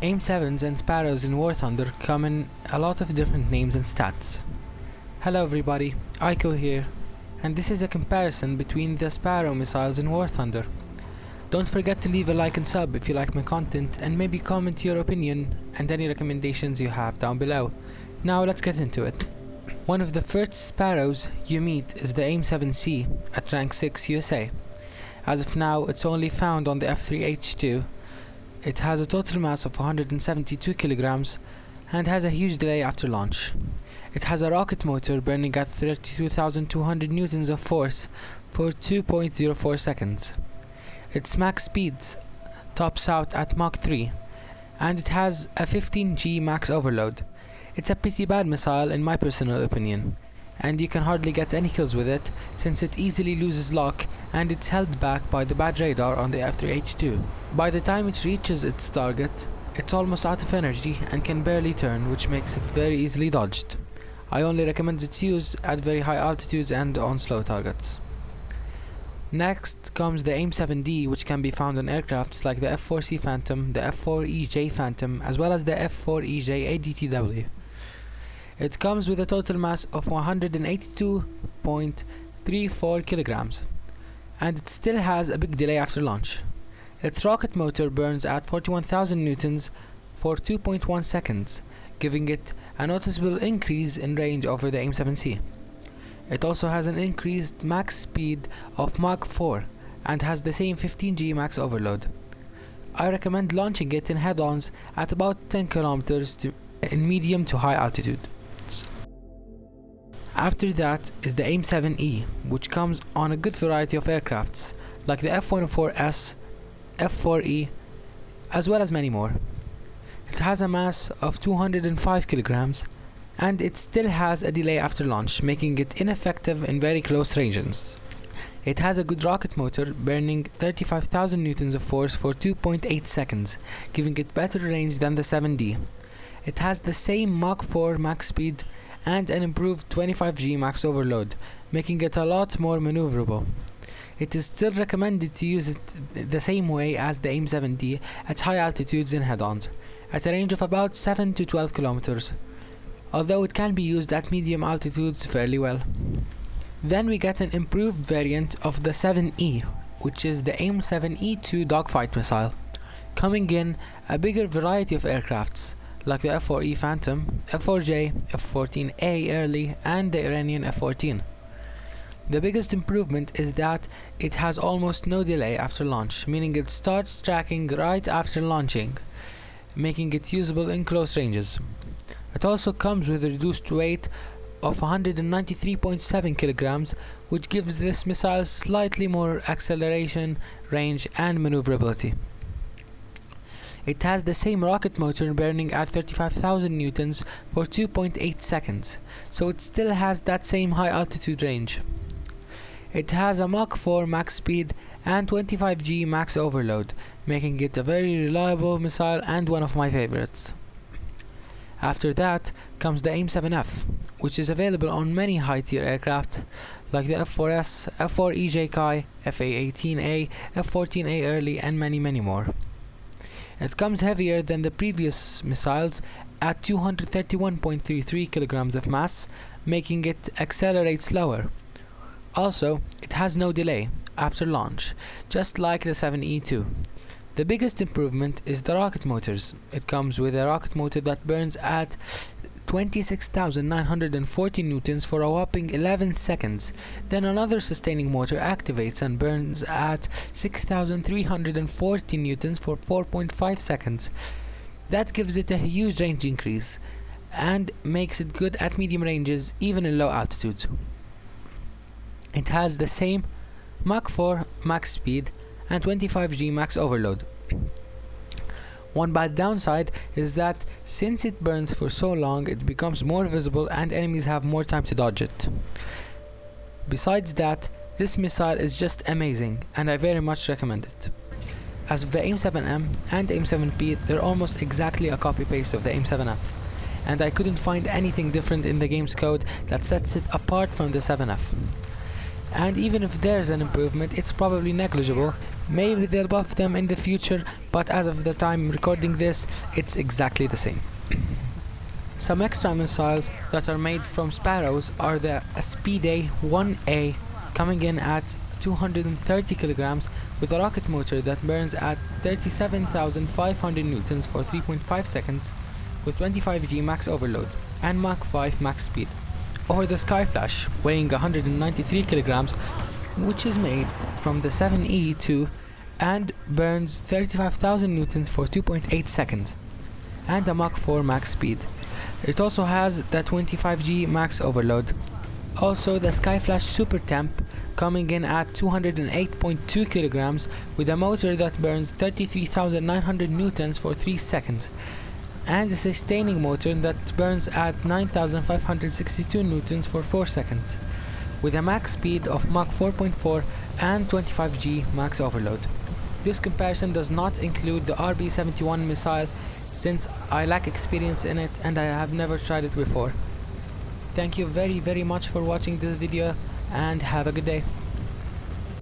AIM-7s and Sparrows in War Thunder come in a lot of different names and stats. Hello everybody, Aiko here, and this is a comparison between the Sparrow missiles in War Thunder. Don't forget to leave a like and sub if you like my content, and maybe comment your opinion and any recommendations you have down below. Now let's get into it. One of the first Sparrows you meet is the AIM-7C at rank 6 USA. As of now, it's only found on the F3H2. It has a total mass of 172 kilograms and has a huge delay after launch. It has a rocket motor burning at 32,200 newtons of force for 2.04 seconds. Its max speed tops out at Mach 3, and it has a 15G max overload. It's a pretty bad missile in my personal opinion, and you can hardly get any kills with it since it easily loses lock and it's held back by the bad radar on the F3H2. By the time it reaches its target, it's almost out of energy and can barely turn, which makes it very easily dodged. I only recommend its use at very high altitudes and on slow targets. Next comes the AIM-7D, which can be found on aircrafts like the F4C Phantom, the F4EJ Phantom, as well as the F4EJ ADTW. It comes with a total mass of 182.34 kilograms, and it still has a big delay after launch. Its rocket motor burns at 41,000 newtons for 2.1 seconds, giving it a noticeable increase in range over the AIM-7C. It also has an increased max speed of Mach 4 and has the same 15G max overload. I recommend launching it in head-ons at about 10 kilometers in medium to high altitude. After that is the AIM-7E, which comes on a good variety of aircrafts like the F-104S, F-4E, as well as many more. It has a mass of 205 kilograms, and it still has a delay after launch, making it ineffective in very close ranges. It has a good rocket motor burning 35,000 newtons of force for 2.8 seconds, giving it better range than the 7D. It has the same Mach 4 max speed and an improved 25G max overload, making it a lot more maneuverable. It is still recommended to use it the same way as the AIM-7D at high altitudes in head-ons, at a range of about 7 to 12 kilometers, although it can be used at medium altitudes fairly well. Then we get an improved variant of the 7E, which is the AIM-7E2 dogfight missile, coming in a bigger variety of aircrafts like the F4E Phantom, F4J, F14A Early, and the Iranian F14. The biggest improvement is that it has almost no delay after launch, meaning it starts tracking right after launching, making it usable in close ranges. It also comes with a reduced weight of 193.7 kilograms, which gives this missile slightly more acceleration, range, and maneuverability. It has the same rocket motor burning at 35,000 newtons for 2.8 seconds, so it still has that same high altitude range. It has a Mach 4 max speed and 25G max overload, making it a very reliable missile and one of my favorites. After that comes the AIM-7F, which is available on many high-tier aircraft like the F4S, F4EJ Kai, FA-18A, F14A Early, and many more. It comes heavier than the previous missiles at 231.33 kilograms of mass, making it accelerate slower. Also, it has no delay after launch, just like the 7E2. The biggest improvement is the rocket motors. It comes with a rocket motor that burns at 26,940 newtons for a whopping 11 seconds. Then another sustaining motor activates and burns at 6,340 newtons for 4.5 seconds. That gives it a huge range increase and makes it good at medium ranges, even in low altitudes. It has the same Mach 4 max speed and 25G max overload. One bad downside is that since it burns for so long, it becomes more visible and enemies have more time to dodge it. Besides that, this missile is just amazing and I very much recommend it. As of the AIM-7M and AIM-7P, they're almost exactly a copy-paste of the AIM-7F, and I couldn't find anything different in the game's code that sets it apart from the 7F. and even if there's an improvement, it's probably negligible. Maybe they'll buff them in the future, but as of the time recording this, it's exactly the same. Some extra missiles that are made from Sparrows are the Speed 1A, coming in at 230 kilograms with a rocket motor that burns at 37,500 newtons for 3.5 seconds with 25G max overload and Mach 5 max speed. Or the Skyflash, weighing 193 kilograms, which is made from the 7E2 and burns 35,000 newtons for 2.8 seconds and a Mach 4 max speed. It also has the 25G max overload. Also the Skyflash SuperTEMP, coming in at 208.2 kilograms with a motor that burns 33,900 newtons for 3 seconds and a sustaining motor that burns at 9,562 newtons for 4 seconds with a max speed of Mach 4.4 and 25G max overload. This comparison does not include the RB-71 missile, since I lack experience in it and I have never tried it before. Thank you very much for watching this video and have a good day.